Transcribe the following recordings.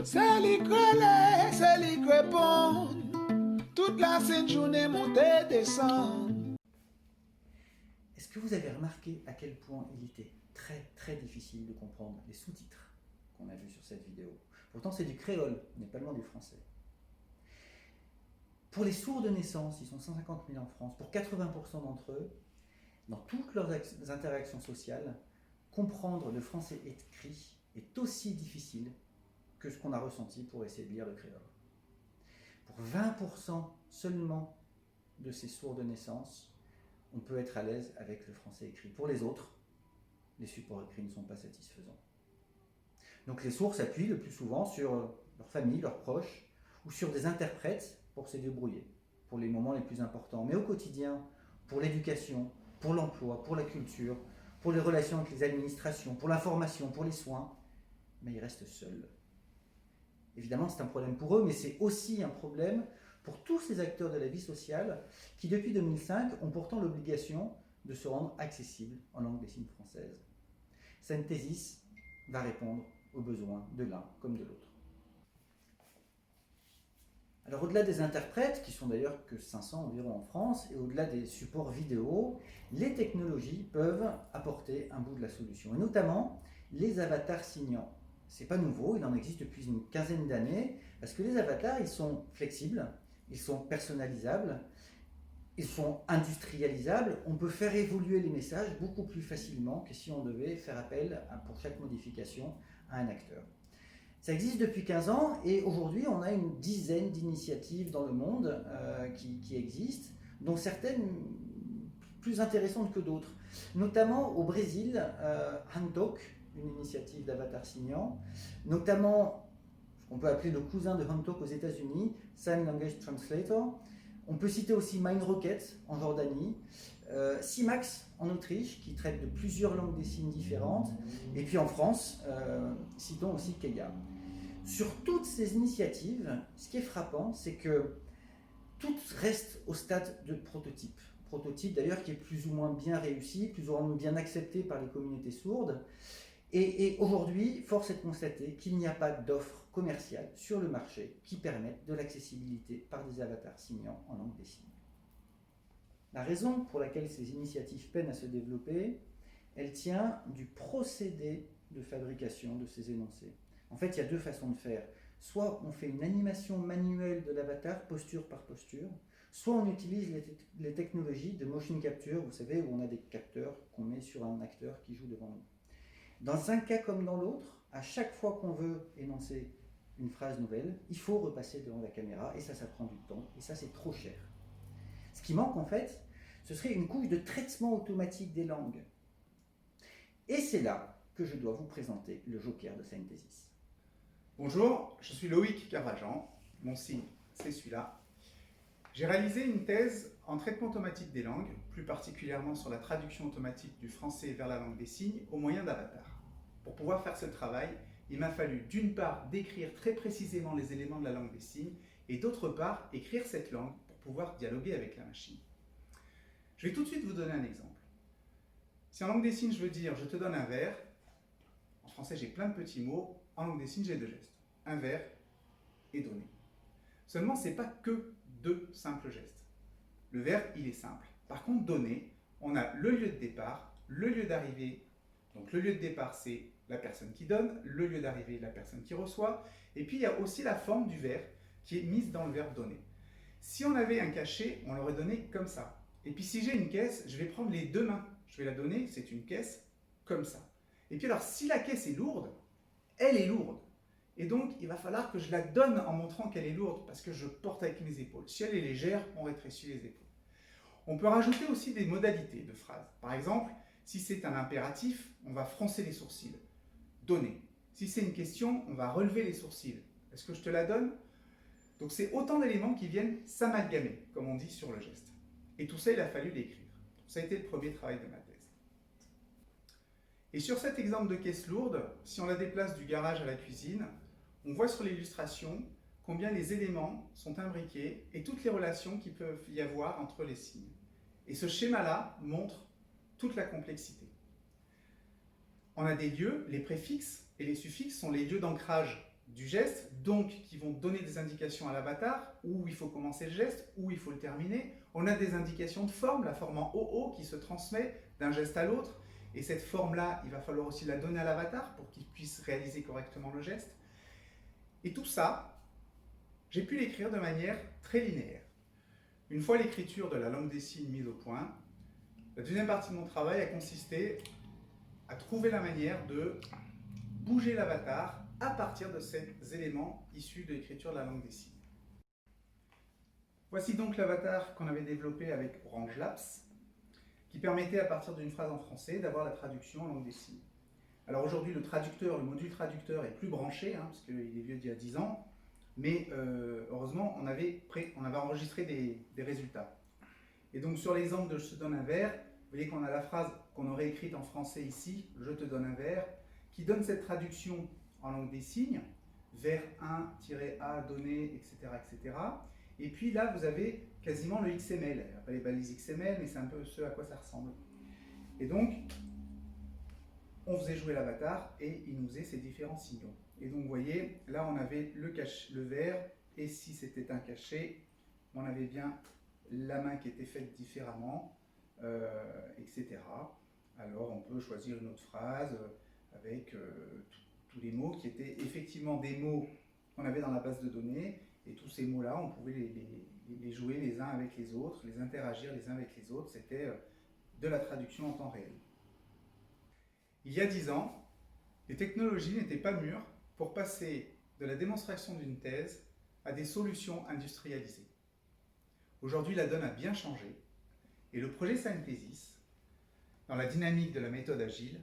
C'est l'école, c'est l'école, toute la sainte journée montée descend. Est-ce que vous avez remarqué à quel point il était très difficile de comprendre les sous-titres qu'on a vus sur cette vidéo? Pourtant c'est du créole, on n'est pas loin du français. Pour les sourds de naissance, ils sont 150 000 en France, pour 80% d'entre eux, dans toutes leurs interactions sociales, comprendre le français écrit est aussi difficile que ce qu'on a ressenti pour essayer de lire le créole. Pour 20% seulement de ces sourds de naissance, on peut être à l'aise avec le français écrit. Pour les autres, les supports écrits ne sont pas satisfaisants. Donc les sourds s'appuient le plus souvent sur leur famille, leurs proches, ou sur des interprètes pour se débrouiller, pour les moments les plus importants. Mais au quotidien, pour l'éducation, pour l'emploi, pour la culture, pour les relations avec les administrations, pour l'information, pour les soins, mais ils restent seuls. Évidemment, c'est un problème pour eux, mais c'est aussi un problème pour tous ces acteurs de la vie sociale qui, depuis 2005, ont pourtant l'obligation de se rendre accessibles en langue des signes française. Synthesis va répondre aux besoins de l'un comme de l'autre. Alors au-delà des interprètes, qui sont d'ailleurs que 500 environ en France, et au-delà des supports vidéo, les technologies peuvent apporter un bout de la solution, et notamment les avatars signants. C'est pas nouveau, il en existe depuis une quinzaine d'années, parce que les avatars, ils sont flexibles, ils sont personnalisables, ils sont industrialisables, on peut faire évoluer les messages beaucoup plus facilement que si on devait faire appel pour chaque modification à un acteur. Ça existe depuis 15 ans et aujourd'hui on a une dizaine d'initiatives dans le monde qui existent, dont certaines plus intéressantes que d'autres. Notamment au Brésil, Hantok, une initiative d'avatar signant, notamment ce qu'on peut appeler le cousin de Hantok aux États-Unis, Sign Language Translator. On peut citer aussi MindRocket en Jordanie, CIMAX en Autriche, qui traite de plusieurs langues des signes différentes, et puis en France, citons aussi Keia. Sur toutes ces initiatives, ce qui est frappant, c'est que toutes restent au stade de prototype. Prototype d'ailleurs qui est plus ou moins bien réussi, plus ou moins bien accepté par les communautés sourdes. Et aujourd'hui, force est de constater qu'il n'y a pas d'offre commerciale sur le marché qui permette de l'accessibilité par des avatars signants en langue des signes. La raison pour laquelle ces initiatives peinent à se développer, elle tient du procédé de fabrication de ces énoncés. En fait, il y a deux façons de faire. Soit on fait une animation manuelle de l'avatar, posture par posture, soit on utilise les technologies de motion capture, vous savez, où on a des capteurs qu'on met sur un acteur qui joue devant nous. Dans un cas comme dans l'autre, à chaque fois qu'on veut énoncer une phrase nouvelle, il faut repasser devant la caméra, et ça prend du temps, et ça c'est trop cher. Ce qui manque en fait, ce serait une couche de traitement automatique des langues. Et c'est là que je dois vous présenter le joker de Synthesis. Bonjour, je suis Loïc Carvajan, mon signe c'est celui-là. J'ai réalisé une thèse en traitement automatique des langues, plus particulièrement sur la traduction automatique du français vers la langue des signes au moyen d'avatars. Pour pouvoir faire ce travail, il m'a fallu d'une part décrire très précisément les éléments de la langue des signes et d'autre part écrire cette langue pour pouvoir dialoguer avec la machine. Je vais tout de suite vous donner un exemple. Si en langue des signes je veux dire je te donne un verre, en français j'ai plein de petits mots, en langue des signes j'ai deux gestes, un verre et donner. Seulement ce n'est pas que deux simples gestes. Le verbe il est simple. Par contre donner, on a le lieu de départ, le lieu d'arrivée. Donc le lieu de départ c'est la personne qui donne, le lieu d'arrivée la personne qui reçoit, et puis il y a aussi la forme du verbe qui est mise dans le verbe donner. Si on avait un cachet, on l'aurait donné comme ça. Et puis si j'ai une caisse, je vais prendre les deux mains, je vais la donner, c'est une caisse comme ça. Et puis alors si la caisse est lourde, elle est lourde. Et donc il va falloir que je la donne en montrant qu'elle est lourde parce que je porte avec mes épaules. Si elle est légère, on rétrécit les épaules. On peut rajouter aussi des modalités de phrases. Par exemple, si c'est un impératif, on va froncer les sourcils. Donner. Si c'est une question, on va relever les sourcils. Est-ce que je te la donne? Donc c'est autant d'éléments qui viennent s'amalgamer, comme on dit sur le geste. Et tout ça, il a fallu l'écrire. Ça a été le premier travail de ma thèse. Et sur cet exemple de caisse lourde, si on la déplace du garage à la cuisine, on voit sur l'illustration combien les éléments sont imbriqués et toutes les relations qu'il peut y avoir entre les signes. Et ce schéma-là montre toute la complexité. On a des lieux, les préfixes et les suffixes sont les lieux d'ancrage du geste, donc qui vont donner des indications à l'avatar, où il faut commencer le geste, où il faut le terminer. On a des indications de forme, la forme en OO qui se transmet d'un geste à l'autre, et cette forme-là, il va falloir aussi la donner à l'avatar pour qu'il puisse réaliser correctement le geste. Et tout ça, j'ai pu l'écrire de manière très linéaire. Une fois l'écriture de la langue des signes mise au point, la deuxième partie de mon travail a consisté à trouver la manière de bouger l'avatar à partir de ces éléments issus de l'écriture de la langue des signes. Voici donc l'avatar qu'on avait développé avec Orange Labs, qui permettait à partir d'une phrase en français d'avoir la traduction en langue des signes. Alors aujourd'hui, le module traducteur est plus branché, parce qu'il est vieux d'il y a 10 ans, mais heureusement, on avait enregistré des résultats. Et donc sur l'exemple de « je te donne un verre », vous voyez qu'on a la phrase qu'on aurait écrite en français ici, « je te donne un verre », qui donne cette traduction en langue des signes, vers 1-A donné, etc., etc. Et puis là, vous avez quasiment le XML. Il n'y a pas les balises XML, mais c'est un peu ce à quoi ça ressemble. Et donc, on faisait jouer l'avatar et il nous faisait ces différents signaux. Et donc, vous voyez, là, on avait le verre, et si c'était un cachet, on avait bien la main qui était faite différemment, etc. Alors, on peut choisir une autre phrase avec tous les mots qui étaient effectivement des mots qu'on avait dans la base de données, et tous ces mots-là, on pouvait les jouer les uns avec les autres, les interagir les uns avec les autres. C'était de la traduction en temps réel. Il y a 10 ans, les technologies n'étaient pas mûres pour passer de la démonstration d'une thèse à des solutions industrialisées. Aujourd'hui, la donne a bien changé, et le projet Synthesis, dans la dynamique de la méthode agile,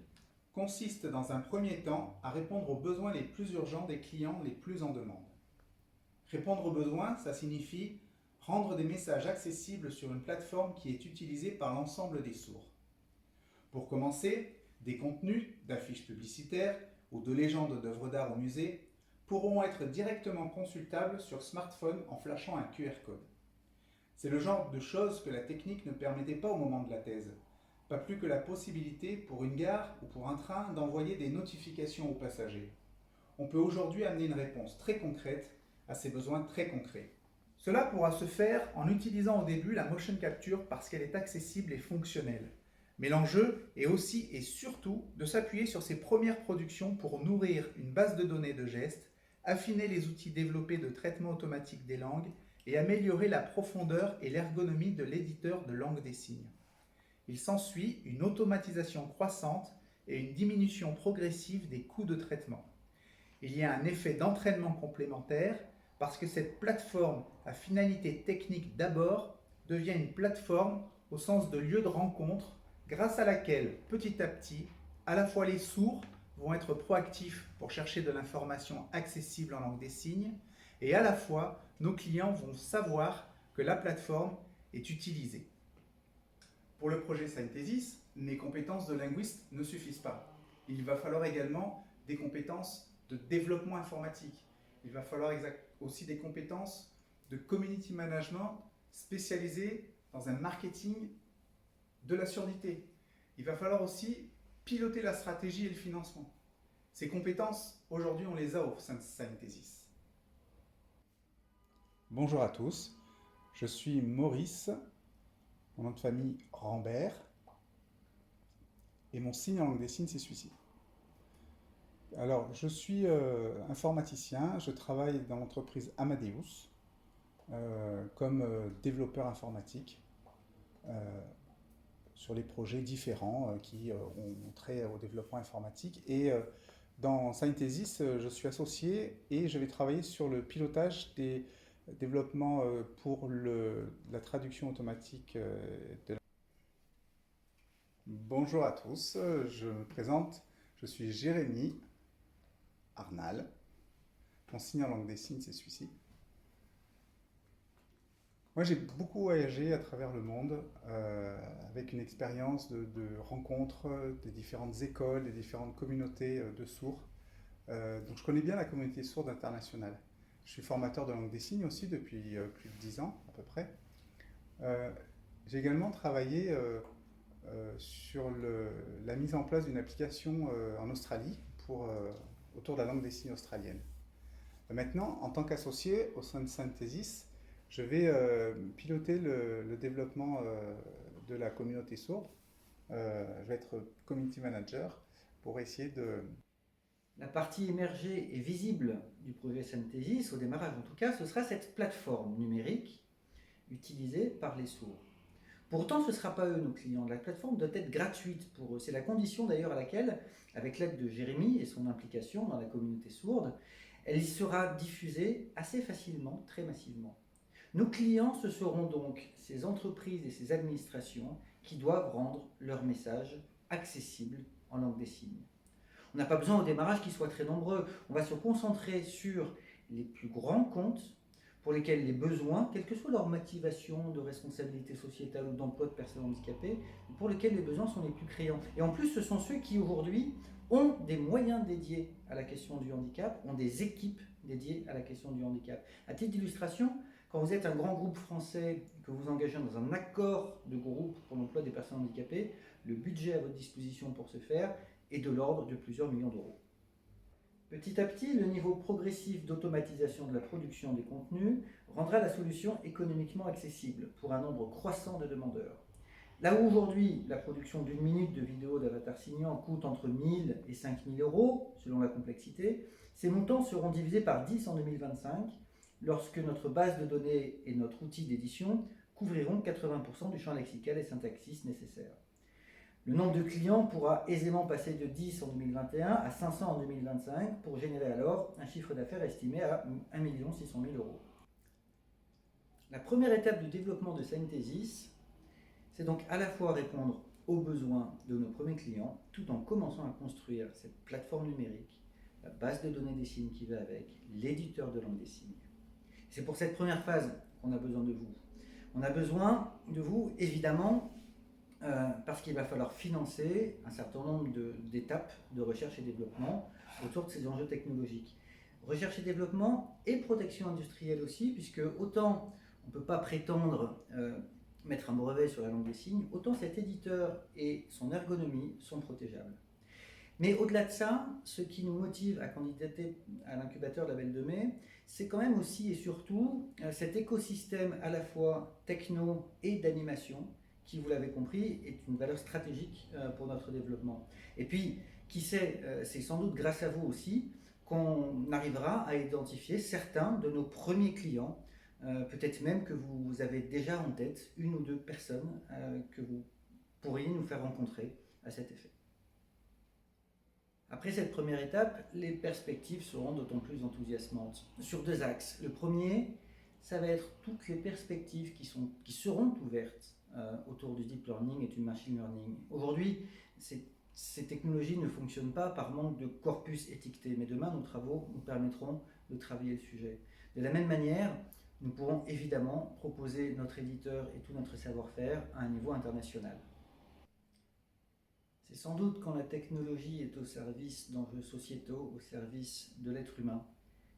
consiste dans un premier temps à répondre aux besoins les plus urgents des clients les plus en demande. Répondre aux besoins, ça signifie rendre des messages accessibles sur une plateforme qui est utilisée par l'ensemble des sourds. Pour commencer, des contenus, d'affiches publicitaires ou de légendes d'œuvres d'art au musée pourront être directement consultables sur smartphone en flashant un QR code. C'est le genre de choses que la technique ne permettait pas au moment de la thèse. Pas plus que la possibilité pour une gare ou pour un train d'envoyer des notifications aux passagers. On peut aujourd'hui amener une réponse très concrète à ces besoins très concrets. Cela pourra se faire en utilisant au début la motion capture parce qu'elle est accessible et fonctionnelle. Mais l'enjeu est aussi et surtout de s'appuyer sur ces premières productions pour nourrir une base de données de gestes, affiner les outils développés de traitement automatique des langues et améliorer la profondeur et l'ergonomie de l'éditeur de langue des signes. Il s'ensuit une automatisation croissante et une diminution progressive des coûts de traitement. Il y a un effet d'entraînement complémentaire parce que cette plateforme à finalité technique d'abord devient une plateforme au sens de lieu de rencontre grâce à laquelle, petit à petit, à la fois les sourds vont être proactifs pour chercher de l'information accessible en langue des signes et à la fois nos clients vont savoir que la plateforme est utilisée. Pour le projet Synthesis, mes compétences de linguiste ne suffisent pas. Il va falloir également des compétences de développement informatique. Il va falloir aussi des compétences de community management spécialisées dans un marketing de la surdité. Il va falloir aussi piloter la stratégie et le financement. Ces compétences, aujourd'hui, on les a au sein de Synthesis. Bonjour à tous, je suis Maurice, mon nom de famille Rambert, et mon signe en langue des signes c'est celui-ci. Alors, je suis informaticien, je travaille dans l'entreprise Amadeus comme développeur informatique sur les projets différents qui ont trait au développement informatique. Et dans Synthesis, je suis associé et je vais travailler sur le pilotage des développements pour la traduction automatique de la... Bonjour à tous, je me présente, je suis Jérémy Arnal. Mon signe en langue des signes, c'est celui-ci. Moi, j'ai beaucoup voyagé à travers le monde avec une expérience de rencontres des différentes écoles, des différentes communautés de sourds. Donc, je connais bien la communauté sourde internationale. Je suis formateur de langue des signes aussi depuis plus de 10 ans à peu près. J'ai également travaillé sur la mise en place d'une application en Australie autour de la langue des signes australienne. Maintenant, en tant qu'associé au sein de Synthesis, je vais piloter le développement de la communauté sourde. Je vais être community manager pour essayer de... La partie émergée et visible du projet Synthesis, au démarrage en tout cas, ce sera cette plateforme numérique utilisée par les sourds. Pourtant, ce ne sera pas eux nos clients. La plateforme doit être gratuite pour eux. C'est la condition d'ailleurs à laquelle, avec l'aide de Jérémy et son implication dans la communauté sourde, elle y sera diffusée assez facilement, très massivement. Nos clients, ce seront donc ces entreprises et ces administrations qui doivent rendre leur message accessible en langue des signes. On n'a pas besoin au démarrage qu'ils soient très nombreux. On va se concentrer sur les plus grands comptes pour lesquels les besoins, quelle que soit leur motivation de responsabilité sociétale ou d'emploi de personnes handicapées, pour lesquels les besoins sont les plus criants. Et en plus, ce sont ceux qui aujourd'hui ont des moyens dédiés à la question du handicap, ont des équipes dédiées à la question du handicap. À titre d'illustration, quand vous êtes un grand groupe français et que vous engagez dans un accord de groupe pour l'emploi des personnes handicapées, le budget à votre disposition pour ce faire est de l'ordre de plusieurs millions d'euros. Petit à petit, le niveau progressif d'automatisation de la production des contenus rendra la solution économiquement accessible pour un nombre croissant de demandeurs. Là où aujourd'hui, la production d'une minute de vidéo d'avatar signant coûte entre 1 000 et 5 000 euros, selon la complexité, ces montants seront divisés par 10 en 2025, lorsque notre base de données et notre outil d'édition couvriront 80% du champ lexical et syntaxique nécessaire. Le nombre de clients pourra aisément passer de 10 en 2021 à 500 en 2025 pour générer alors un chiffre d'affaires estimé à 1 600 000 euros. La première étape du développement de Synthesis, c'est donc à la fois répondre aux besoins de nos premiers clients tout en commençant à construire cette plateforme numérique, la base de données des signes qui va avec, l'éditeur de langue des signes. C'est pour cette première phase qu'on a besoin de vous. On a besoin de vous, évidemment, parce qu'il va falloir financer un certain nombre d'étapes de recherche et développement autour de ces enjeux technologiques. Recherche et développement et protection industrielle aussi, puisque autant on ne peut pas prétendre mettre un brevet sur la langue des signes, autant cet éditeur et son ergonomie sont protégeables. Mais au-delà de ça, ce qui nous motive à candidater à l'incubateur Label de Mai, c'est quand même aussi et surtout cet écosystème à la fois techno et d'animation qui, vous l'avez compris, est une valeur stratégique pour notre développement. Et puis, qui sait, c'est sans doute grâce à vous aussi qu'on arrivera à identifier certains de nos premiers clients, peut-être même que vous avez déjà en tête une ou deux personnes que vous pourriez nous faire rencontrer à cet effet. Après cette première étape, les perspectives seront d'autant plus enthousiasmantes. Sur deux axes. Le premier, ça va être toutes les perspectives qui seront ouvertes autour du deep learning et du machine learning. Aujourd'hui, ces technologies ne fonctionnent pas par manque de corpus étiqueté, mais demain, nos travaux nous permettront de travailler le sujet. De la même manière, nous pourrons évidemment proposer notre éditeur et tout notre savoir-faire à un niveau international. C'est sans doute quand la technologie est au service d'enjeux sociétaux, au service de l'être humain,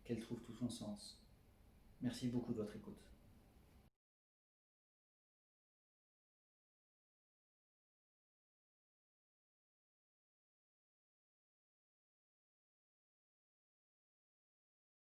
qu'elle trouve tout son sens. Merci beaucoup de votre écoute.